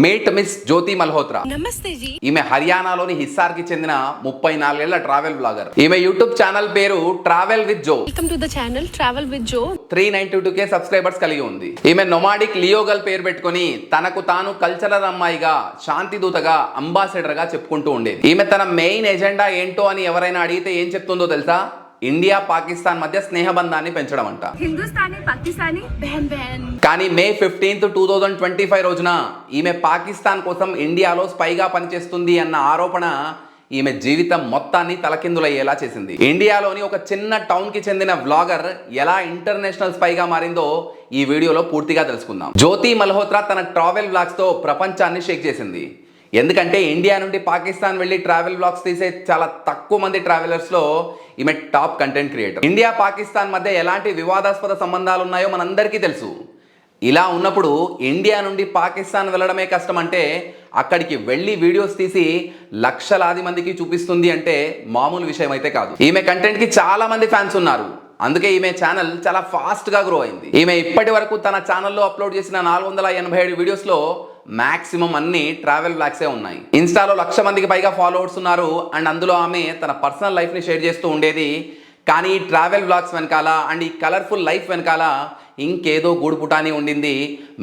Mate miss జ్యోతి మల్హోత్రా. నమస్తే G. ఈమె హర్యానాలోని హిస్సార్ కి చెందిన 34 ఏళ్ల ట్రావెల్ బ్లాగర్. ఈమె యూట్యూబ్ ఛానల్ పేరు travel with Jo. Welcome to the channel travel with Jo. 392K subscribers కలిగి ఉంది. ఈమె నొమాడిక్ లియోగల్ పేరు పెట్టుకొని తనకు తాను కల్చరల్ అమ్మాయిగా, శాంతి దూతగా, అంబాసిడర్ గా చెప్పుకుంటూ ఉండేది. ఈమె తన మెయిన్ ఎజెండా ఏంటో అని ఎవరైనా అడిగితే ఏం చెప్తుందో తెలుసా? ఇండియా పాకిస్తాన్ మధ్య స్నేహబంధాన్ని పెంచడం అంట. హిందుస్థానీ పాకిస్తానీ బహన్ బహన్. కానీ మే 15, 2025 రోజున ఈమె పాకిస్తాన్ కోసం ఇండియాలో స్పైగా పనిచేస్తుంది అన్న ఆరోపణ ఈమె జీవితం మొత్తాన్ని తలకిందులయ్యేలా చేసింది. ఇండియాలోని ఒక చిన్న టౌన్ కి చెందిన వ్లాగర్ ఎలా ఇంటర్నేషనల్ స్పైగా మారిందో ఈ వీడియోలో పూర్తిగా తెలుసుకుందాం. జ్యోతి మల్హోత్రా తన ట్రావెల్ వ్లాగ్స్ తో ప్రపంచాన్ని షేక్ చేసింది. ఎందుకంటే ఇండియా నుండి పాకిస్తాన్ వెళ్ళి ట్రావెల్ వ్లాగ్స్ తీసే చాలా తక్కువ మంది ట్రావెలర్స్ లో ఈమె top content creator. India Pakistan మధ్య ఎలాంటి వివాదాస్పద సంబంధాలు ఉన్నాయో మనందరికీ తెలుసు. ఇలా ఉన్నప్పుడు ఇండియా నుండి పాకిస్తాన్ వెళ్ళడమే కష్టం అంటే అక్కడికి వెళ్ళి వీడియోస్ తీసి లక్షలాది మందికి చూపిస్తుంది అంటే మామూలు విషయం అయితే కాదు. ఈమె కంటెంట్ కి చాలా మంది ఫ్యాన్స్ ఉన్నారు. అందుకే ఈమె ఛానల్ చాలా ఫాస్ట్ గా గ్రో అయింది. ఈమె ఇప్పటి వరకు తన ఛానల్లో అప్లోడ్ చేసిన 487 వీడియోస్ లో మాక్సిమం అన్ని ట్రావెల్ బ్లాగ్సే ఉన్నాయి. ఇన్స్టాలో 1,00,000 మందికి పైగా ఫాలోవర్స్ ఉన్నారు. అండ్ అందులో ఆమె తన పర్సనల్ లైఫ్ ని షేర్ చేస్తూ ఉండేది. కానీ ఈ ట్రావెల్ బ్లాగ్స్ వెనకాల అండ్ ఈ కలర్ఫుల్ లైఫ్ వెనకాల ఇంకేదో గూడుపుటాని ఉండింది.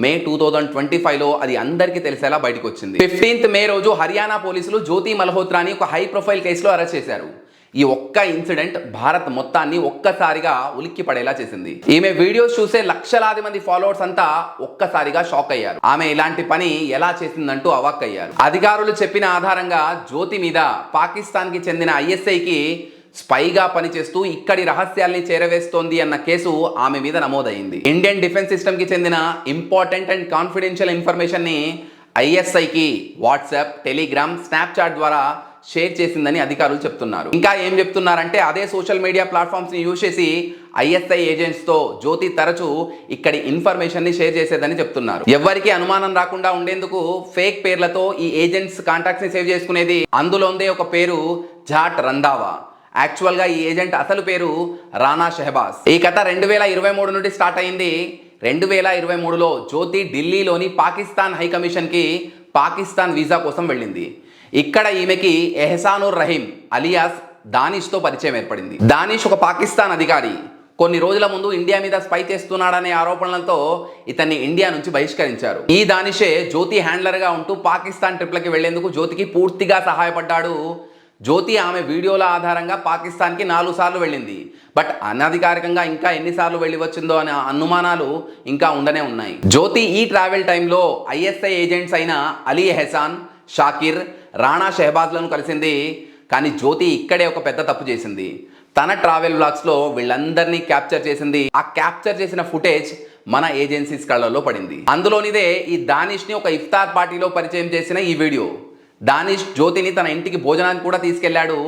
మే 2025లో అది అందరికీ తెలిసేలా బయటకు వచ్చింది. 15th మే రోజు హర్యానా పోలీసులు జ్యోతి మల్హోత్రాని ఒక హై ప్రొఫైల్ కేసులో అరెస్ట్ చేశారు. ఈ ఒక్క ఇన్సిడెంట్ భారత్ మొత్తాన్ని ఒక్కసారిగా ఉలిక్కి పడేలా చేసింది. ఈమె వీడియోస్ చూసే లక్షలాది మంది ఫాలోవర్స్ అంతా ఒక్కసారిగా షాక్ అయ్యారు. ఆమె ఇలాంటి పని ఎలా చేసిందంటూ అవాక్కయ్యారు. అధికారులు చెప్పిన ఆధారంగా జ్యోతి మీద పాకిస్తాన్ కి చెందిన ISIకి స్పైగా పనిచేస్తూ ఇక్కడి రహస్యాల్ని చేరవేస్తోంది అన్న కేసు ఆమె మీద నమోదైంది. ఇండియన్ డిఫెన్స్ సిస్టమ్ కి చెందిన ఇంపార్టెంట్ అండ్ కాన్ఫిడెన్షియల్ ఇన్ఫర్మేషన్ ని ISIకి వాట్సాప్, టెలిగ్రామ్, స్నాప్చాట్ ద్వారా షేర్ చేసిందని అధికారులు చెప్తున్నారు. ఇంకా ఏం చెప్తున్నారంటే అదే సోషల్ మీడియా ప్లాట్ఫామ్స్ ని యూజ్ చేసి ISI ఏజెంట్స్ తో జ్యోతి తరచూ ఇక్కడి ఇన్ఫర్మేషన్ ని షేర్ చేసేదని చెప్తున్నారు. ఎవరికి అనుమానం రాకుండా ఉండేందుకు ఫేక్ పేర్లతో ఈ ఏజెంట్స్ కాంటాక్ట్స్ ని సేవ్ చేసుకునేది. అందులోందే ఒక పేరు జాట్ రంధావా. యాక్చువల్ గా ఈ ఏజెంట్ అసలు పేరు రానా షెహబాజ్. ఈ కథ 2023 నుండి స్టార్ట్ అయింది. 2023లో జ్యోతి ఢిల్లీలోని పాకిస్తాన్ హై కమిషన్ కి పాకిస్తాన్ వీసా కోసం వెళ్ళింది. ఇక్కడ ఈమెకి ఎహసానుర్ రహీం అలియాస్ దానిష్ తో పరిచయం ఏర్పడింది. దానిష్ ఒక పాకిస్తాన్ అధికారి. కొన్ని రోజుల ముందు ఇండియా మీద స్పై చేస్తున్నాడనే ఆరోపణలతో ఇతన్ని ఇండియా నుంచి బహిష్కరించారు. ఈ దానిషే జ్యోతి హ్యాండ్లర్ గా ఉంటూ పాకిస్తాన్ ట్రిప్లకి వెళ్లేందుకు జ్యోతికి పూర్తిగా సహాయపడ్డాడు. జ్యోతి ఆమె వీడియోల ఆధారంగా పాకిస్తాన్కి 4 సార్లు వెళ్ళింది. బట్ అనధికారికంగా ఇంకా ఎన్నిసార్లు వెళ్ళి వచ్చిందో అనే అనుమానాలు ఇంకా ఉండనే ఉన్నాయి. జ్యోతి ఈ ట్రావెల్ టైంలో ISI ఏజెంట్స్ అయిన అలీ ఎహసాన్, షాకిర్, రాణా షెహబాజ్లను కలిసింది. కానీ జ్యోతి ఇక్కడే ఒక పెద్ద తప్పు చేసింది. తన ట్రావెల్ బ్లాగ్స్లో వీళ్ళందరినీ క్యాప్చర్ చేసింది. ఆ క్యాప్చర్ చేసిన ఫుటేజ్ మన ఏజెన్సీస్ కళ్ళల్లో పడింది. అందులోనిదే ఈ దానిష్ని ఒక ఇఫ్తార్ పార్టీలో పరిచయం చేసిన ఈ వీడియో. దానిష్ జ్యోతిని తన ఇంటికి భోజనానికి కూడా తీసుకెళ్లాడు.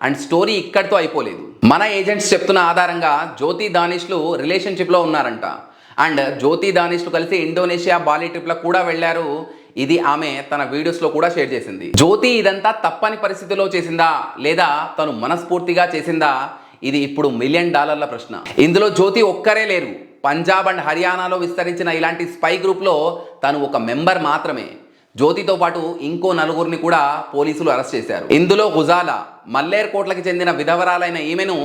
అండ్ స్టోరీ ఇక్కడితో అయిపోలేదు. మన ఏజెంట్స్ చెప్తున్న ఆధారంగా జ్యోతి దానిష్లు రిలేషన్షిప్లో ఉన్నారంట. అండ్ జ్యోతి దానిష్లు కలిసి ఇండోనేషియా, బాలి ట్రిప్లకు కూడా వెళ్ళారు. ఇది ఆమె తన వీడియోస్లో కూడా షేర్ చేసింది. జ్యోతి ఇదంతా తప్పని పరిస్థితిలో చేసిందా లేదా తను మనస్ఫూర్తిగా చేసిందా? ఇది ఇప్పుడు $1 మిలియన్ ప్రశ్న. ఇందులో జ్యోతి ఒక్కరే లేరు. పంజాబ్ అండ్ హర్యానాలో విస్తరించిన ఇలాంటి స్పై గ్రూప్లో తను ఒక మెంబర్ మాత్రమే. జ్యోతితో పాటు ఇంకో 4గురిని కూడా పోలీసులు అరెస్ట్ చేశారు. ఇందులో గుజాలా, మల్లేర్ కోట్లకి చెందిన విధవరాలైన ఈమెను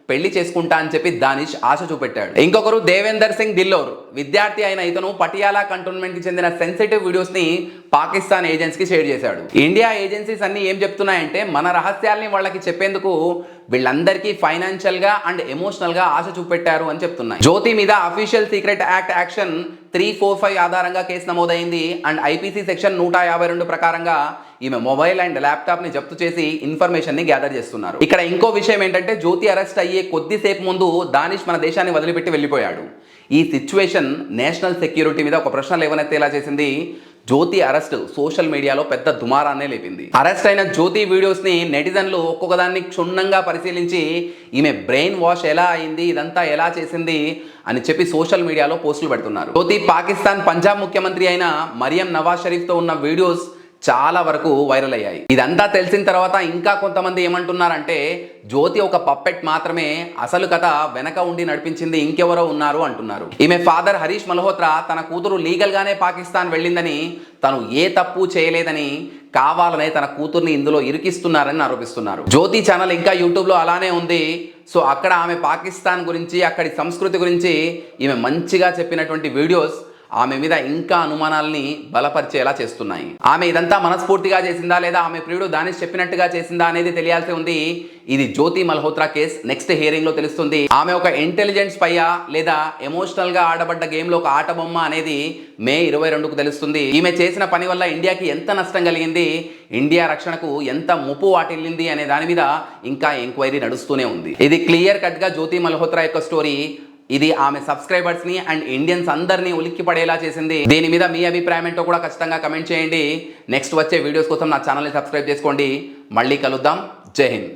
పెళ్లి చేసుకుంటా అని చెప్పి దానిష్ ఆశ చూపెట్టాడు. ఇంకొకరు దేవేందర్ సింగ్ దిల్లోర్. విద్యార్థి అయిన ఇతను పటియాలా కంటోన్మెంట్ కి చెందిన సెన్సిటివ్ వీడియోస్ ని పాకిస్తాన్ ఏజెన్సీస్ కి షేర్ చేశాడు. ఇండియా ఏజెన్సీస్ అన్ని ఏం చెప్తున్నాయంటే మన రహస్యాల్ని వాళ్ళకి చెప్పేందుకు వీళ్ళందరికీ ఫైనాన్షియల్ గా అండ్ ఎమోషనల్ గా ఆశ చూపెట్టారు అని చెప్తున్నాయి. జ్యోతి మీద అఫీషియల్ సీక్రెట్ యాక్ట్ యాక్షన్ 345 ఆధారంగా కేసు నమోదైంది. అండ్ IPC సెక్షన్ 152 ప్రకారంగా ఈమె మొబైల్ అండ్ ల్యాప్టాప్ ని జప్తు చేసి ఇన్ఫర్మేషన్ ని గ్యాదర్ చేస్తున్నారు. ఇక్కడ ఇంకో విషయం ఏంటంటే జ్యోతి అరెస్ట్ అయ్యే కొద్దిసేపు ముందు దానిష్ మన దేశాన్ని వదిలిపెట్టి వెళ్ళిపోయాడు. ఈ సిచ్యువేషన్ నేషనల్ సెక్యూరిటీ మీద ఒక ప్రశ్న లేవనెత్తేలా చేసింది. జ్యోతి అరెస్ట్ సోషల్ మీడియాలో పెద్ద దుమారాన్నే లేపింది. అరెస్ట్ అయిన జ్యోతి వీడియోస్ ని నెటిజన్లు ఒక్కొక్కదాన్ని క్షుణ్ణంగా పరిశీలించి ఈమె బ్రెయిన్ వాష్ ఎలా అయింది, ఇదంతా ఎలా చేసింది అని చెప్పి సోషల్ మీడియాలో పోస్టులు పెడుతున్నారు. జ్యోతి పాకిస్తాన్ పంజాబ్ ముఖ్యమంత్రి అయిన మరియం నవాజ్ షరీఫ్ తో ఉన్న వీడియోస్ చాలా వరకు వైరల్ అయ్యాయి. ఇదంతా తెలిసిన తర్వాత ఇంకా కొంతమంది ఏమంటున్నారంటే జ్యోతి ఒక పప్పెట్ మాత్రమే, అసలు కథ వెనక ఉండి నడిపించింది ఇంకెవరో ఉన్నారు అంటున్నారు. ఈమె ఫాదర్ హరీష్ మల్హోత్రా తన కూతురు లీగల్ గానే పాకిస్తాన్ వెళ్ళిందని, తను ఏ తప్పు చేయలేదని కావాలనే తన కూతుర్ని ఇందులో ఇరికిస్తున్నారని ఆరోపిస్తున్నారు. జ్యోతి ఛానల్ ఇంకా యూట్యూబ్ లో అలానే ఉంది. సో అక్కడ ఆమె పాకిస్తాన్ గురించి, అక్కడి సంస్కృతి గురించి ఈమె మంచిగా చెప్పినటువంటి వీడియోస్ ఆమె మీద ఇంకా అనుమానాల్ని బలపరిచేలా చేస్తున్నాయి. ఆమె ఇదంతా మనస్ఫూర్తిగా చేసిందా లేదా ఆమె ప్రియుడు దానిష్ చెప్పినట్టుగా చేసిందా అనేది తెలియాల్సి ఉంది. ఇది జ్యోతి మల్హోత్రా కేస్ నెక్స్ట్ హియరింగ్ లో తెలుస్తుంది. ఆమె ఒక ఇంటెలిజెంట్ స్పైయా లేదా ఎమోషనల్ గా ఆడబడ్డ గేమ్ లో ఒక ఆట బొమ్మ అనేది మే 22కు తెలుస్తుంది. ఈమె చేసిన పని వల్ల ఇండియాకి ఎంత నష్టం కలిగింది, ఇండియా రక్షణకు ఎంత ముప్పు వాటిల్లింది అనే దాని మీద ఇంకా ఎంక్వైరీ నడుస్తూనే ఉంది. ఇది క్లియర్ కట్ గా జ్యోతి మల్హోత్రా యొక్క స్టోరీ. ఇది ఆమె సబ్స్క్రైబర్స్ ని అండ్ ఇండియన్స్ అందరినీ ఉలిక్కి పడేలా చేసింది. దీని మీద మీ అభిప్రాయం ఏంటో కూడా ఖచ్చితంగా కమెంట్ చేయండి. నెక్స్ట్ వచ్చే వీడియోస్ కోసం నా ఛానల్ని సబ్స్క్రైబ్ చేసుకోండి. మళ్ళీ కలుద్దాం. జై హింద్.